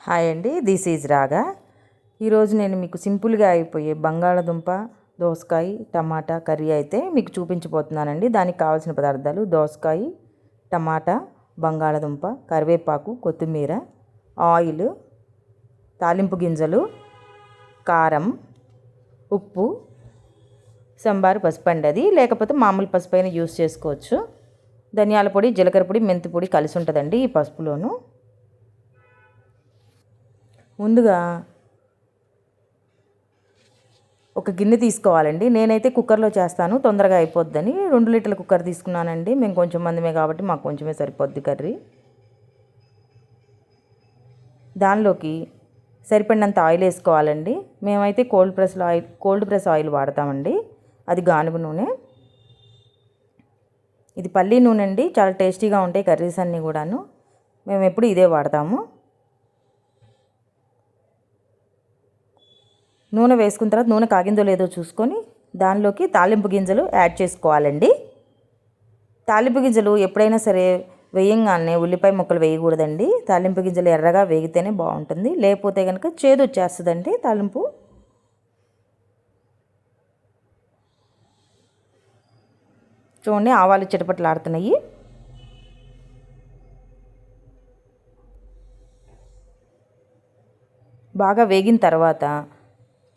Hi అండి, this is రాగా. ఈరోజు నేను మీకు సింపుల్గా అయిపోయే బంగాళదుంప, దోసకాయ, టమాటా కర్రీ అయితే మీకు చూపించబోతున్నానండి. దానికి కావాల్సిన పదార్థాలు: దోసకాయ, టమాటా, బంగాళదుంప, కరివేపాకు, కొత్తిమీర, ఆయిల్, తాలింపు గింజలు, కారం, ఉప్పు, సంబారు పసుపు అండి. అది లేకపోతే మామూలు పసుపు అయినా యూస్ చేసుకోవచ్చు. ధనియాల పొడి, జీలకర్ర పొడి, మెంతి పొడి కలిసి ఉంటుందండి ఈ పసుపులోను. ముందుగా ఒక గిన్నె తీసుకోవాలండి. నేనైతే కుక్కర్లో చేస్తాను, తొందరగా అయిపోద్దని 2 లీటర్ల కుక్కర్ తీసుకున్నానండి. మేము కొంచెం మందిమే కాబట్టి మాకు కొంచెమే సరిపోద్ది కర్రీ. దానిలోకి సరిపడినంత ఆయిల్ వేసుకోవాలండి. మేమైతే కోల్డ్ ప్రెస్ ఆయిల్ వాడతామండి. అది గానుగ నూనె. ఇది పల్లి నూనె అండి. చాలా టేస్టీగా ఉంటాయి కర్రీస్ అన్నీ కూడాను. మేము ఎప్పుడు ఇదే వాడతాము. నూనె వేసుకున్న తర్వాత నూనె కాగిందో లేదో చూసుకొని దానిలోకి తాలింపు గింజలు యాడ్ చేసుకోవాలండి. తాలింపు గింజలు ఎప్పుడైనా సరే వేయంగానే ఉల్లిపాయ ముక్కలు వేయకూడదండి. తాలింపు గింజలు ఎర్రగా వేగితేనే బాగుంటుంది, లేకపోతే కనుక చేదు వచ్చేస్తుందండి తాలింపు. చూడండి, ఆవాలు చిటపట్లాడుతున్నాయి. బాగా వేగిన తర్వాత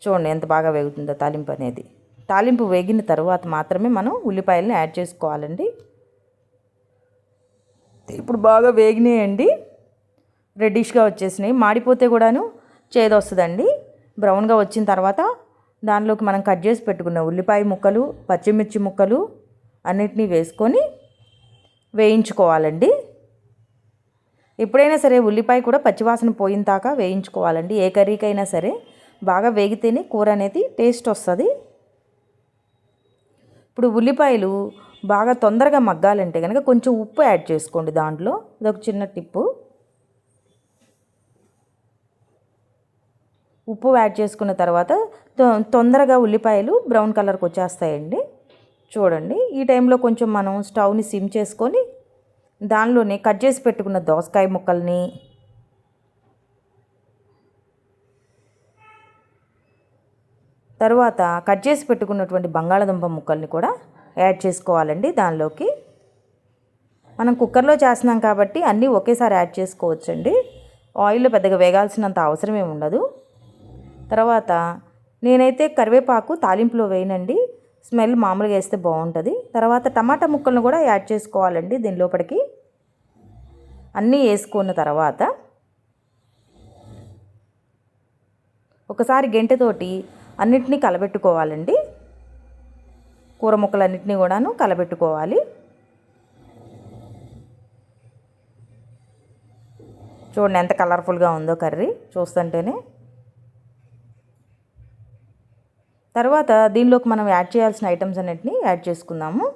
చూడండి ఎంత బాగా వేగుతుందో తాలింపు అనేది. తాలింపు వేగిన తర్వాత మాత్రమే మనం ఉల్లిపాయలని యాడ్ చేసుకోవాలండి. ఇప్పుడు బాగా వేగినాయండి, రెడ్డిష్గా వచ్చేసినాయి. మాడిపోతే కూడాను చేదు వస్తుందండి. బ్రౌన్గా వచ్చిన తర్వాత దానిలోకి మనం కట్ చేసి పెట్టుకున్న ఉల్లిపాయ ముక్కలు, పచ్చిమిర్చి ముక్కలు అన్నిటినీ వేసుకొని వేయించుకోవాలండి. ఎప్పుడైనా సరే ఉల్లిపాయ కూడా పచ్చివాసన పోయిన దాకా వేయించుకోవాలండి. ఏ కర్రీకైనా సరే బాగా వేగితేనే కూర అనేది టేస్ట్ వస్తుంది. ఇప్పుడు ఉల్లిపాయలు బాగా తొందరగా మగ్గాలంటే కనుక కొంచెం ఉప్పు యాడ్ చేసుకోండి దాంట్లో. అదొక చిన్న టిప్పు. ఉప్పు యాడ్ చేసుకున్న తర్వాత తొందరగా ఉల్లిపాయలు బ్రౌన్ కలర్కి వచ్చేస్తాయండి. చూడండి, ఈ టైంలో కొంచెం మనం స్టవ్ని సిమ్ చేసుకొని దానిలోనే కట్ చేసి పెట్టుకున్న దోసకాయ ముక్కల్ని, తర్వాత కట్ చేసి పెట్టుకున్నటువంటి బంగాళదుంప ముక్కల్ని కూడా యాడ్ చేసుకోవాలండి. దానిలోకి మనం కుక్కర్లో చేస్తున్నాం కాబట్టి అన్నీ ఒకేసారి యాడ్ చేసుకోవచ్చండి. ఆయిల్లో పెద్దగా వేగాల్సినంత అవసరం ఏమి ఉండదు. తర్వాత నేనైతే కరివేపాకు తాలింపులో వేయనండి, స్మెల్ మామూలుగా వేస్తే బాగుంటుంది. తర్వాత టమాటా ముక్కలను కూడా యాడ్ చేసుకోవాలండి దీని లోపలికి. అన్నీ వేసుకున్న తర్వాత ఒకసారి గెంటెతోటి అన్నిటినీ కలబెట్టుకోవాలండి. కూర ముక్కలన్నిటినీ కూడాను కలబెట్టుకోవాలి. చూడండి ఎంత కలర్ఫుల్గా ఉందో కర్రీ చూస్తుంటేనే. తర్వాత దీనిలోకి మనం యాడ్ చేయాల్సిన ఐటమ్స్ అన్నిటినీ యాడ్ చేసుకుందాము.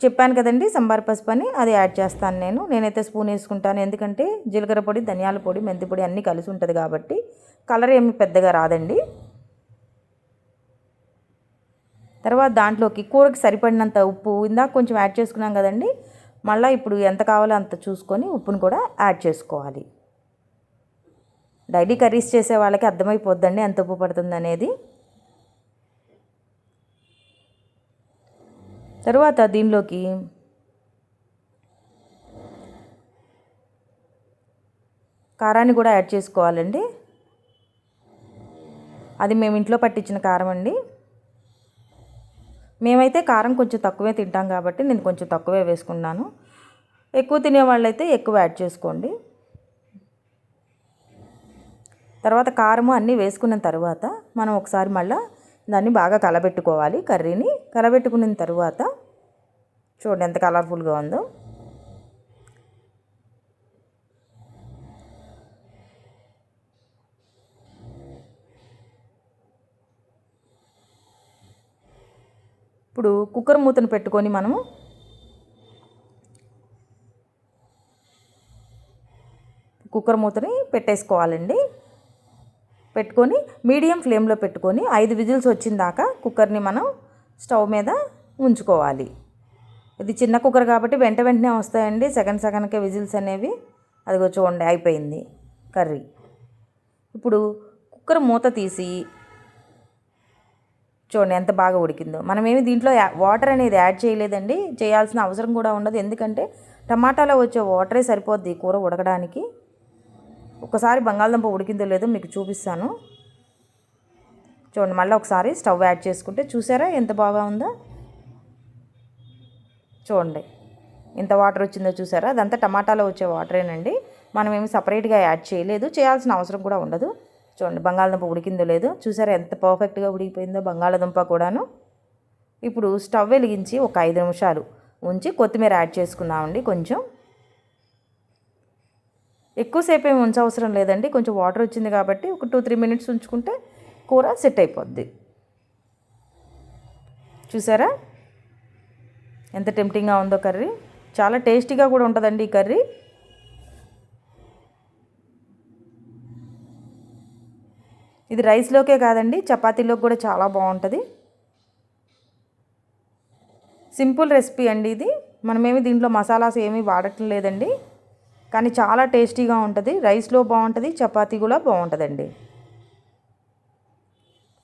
చెప్పాను కదండి సంబార్ పసుపు అని, అది యాడ్ చేస్తాను నేనైతే స్పూన్ వేసుకుంటాను. ఎందుకంటే జీలకర్ర పొడి, ధనియాల పొడి, మెంతి పొడి అన్నీ కలిసి ఉంటుంది కాబట్టి కలర్ ఏమి పెద్దగా రాదండి. తర్వాత దాంట్లోకి కూరకి సరిపడినంత ఉప్పు ఇందాక కొంచెం యాడ్ చేసుకున్నాం కదండి, మళ్ళీ ఇప్పుడు ఎంత కావాలో అంత చూసుకొని ఉప్పును కూడా యాడ్ చేసుకోవాలి. డైలీ కర్రీస్ చేసే వాళ్ళకి అర్థమైపోద్దండి ఎంత ఉప్పు పడుతుంది అనేది. తర్వాత దీనిలోకి కారాన్ని కూడా యాడ్ చేసుకోవాలండి. అది మేము ఇంట్లో పట్టించిన కారం అండి. మేమైతే కారం కొంచెం తక్కువే తింటాం కాబట్టి నేను కొంచెం తక్కువే వేసుకున్నాను. ఎక్కువ తినే వాళ్ళైతే ఎక్కువ యాడ్ చేసుకోండి. తర్వాత కారము అన్నీ వేసుకున్న తర్వాత మనం ఒకసారి మళ్ళీ దాన్ని బాగా కలబెట్టుకోవాలి. కర్రీని కలబెట్టుకున్న తర్వాత చూడండి ఎంత కలర్ఫుల్గా ఉందో. ఇప్పుడు కుక్కర్ మూతను పెట్టుకొని మనము కుక్కర్ మూతని పెట్టేసుకోవాలండి. పెట్టుకొని మీడియం ఫ్లేమ్లో పెట్టుకొని 5 విజిల్స్ వచ్చిన దాకా కుక్కర్ని మనం స్టవ్ మీద ఉంచుకోవాలి. ఇది చిన్న కుక్కర్ కాబట్టి వెంటనే వస్తాయండి, సెకండ్కే విజిల్స్ అనేవి. అదిగో చూడండి అయిపోయింది కర్రీ. ఇప్పుడు కుక్కర్ మూత తీసి చూడండి ఎంత బాగా ఉడికిందో. మనమేమి దీంట్లో వాటర్ అనేది యాడ్ చేయలేదండి, చేయాల్సిన అవసరం కూడా ఉండదు. ఎందుకంటే టమాటాలో వచ్చే వాటరే సరిపోద్ది కూర ఉడకడానికి. ఒకసారి బంగాళదుంప ఉడికిందో లేదో మీకు చూపిస్తాను. చూడండి, మళ్ళీ ఒకసారి స్టవ్ యాడ్ చేసుకుంటే చూసారా ఎంత బాగా ఉందో. చూడండి ఎంత వాటర్ వచ్చిందో చూసారా. అదంతా టమాటాలో వచ్చే వాటరేనండి, మనమేమి సపరేట్గా యాడ్ చేయలేదు, చేయాల్సిన అవసరం కూడా ఉండదు. చూడండి బంగాళదుంప ఉడికిందో లేదో చూసారా, ఎంత పర్ఫెక్ట్గా ఉడికిపోయిందో బంగాళదుంప కూడాను. ఇప్పుడు స్టవ్ వెలిగించి ఒక 5 నిమిషాలు ఉంచి కొత్తిమీర యాడ్ చేసుకున్నామండి. కొంచెం ఎక్కువసేపు ఏమి ఉంచవసరం లేదండి, కొంచెం వాటర్ వచ్చింది కాబట్టి ఒక 2-3 మినిట్స్ ఉంచుకుంటే కూర సెట్ అయిపోద్ది. చూసారా ఎంత టెంప్టింగ్గా ఉందో కర్రీ. చాలా టేస్టీగా కూడా ఉంటుందండి ఈ కర్రీ. ఇది రైస్లోకే కాదండి, చపాతీలోకి కూడా చాలా బాగుంటుంది. సింపుల్ రెసిపీ అండి ఇది. మనమేమి దీంట్లో మసాలాస్ ఏమీ వాడటం లేదండి, కానీ చాలా టేస్టీగా ఉంటుంది. రైస్లో బాగుంటుంది, చపాతీ కూడా బాగుంటుందండి.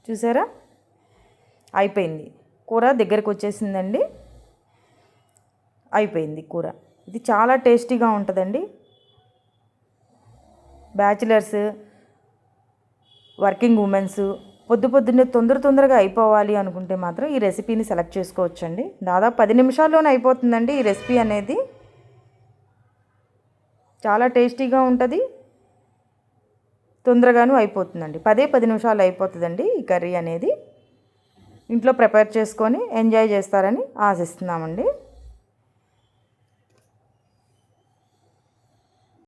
చూసారా అయిపోయింది, కూర దగ్గరికి వచ్చేసిందండి. అయిపోయింది కూర. ఇది చాలా టేస్టీగా ఉంటుందండి. బ్యాచిలర్స్, వర్కింగ్ ఉమెన్స్ పొద్దున్నే తొందరగా అయిపోవాలి అనుకుంటే మాత్రం ఈ రెసిపీని సెలెక్ట్ చేసుకోవచ్చండి. దాదాపు 10 నిమిషాల్లోనే అయిపోతుందండి ఈ రెసిపీ అనేది. చాలా టేస్టీగా ఉంటుంది, తొందరగాను అయిపోతుందండి. 10 నిమిషాలు అయిపోతుందండి ఈ కర్రీ అనేది. ఇంట్లో ప్రిపేర్ చేసుకొని ఎంజాయ్ చేస్తారని ఆశిస్తున్నామండి.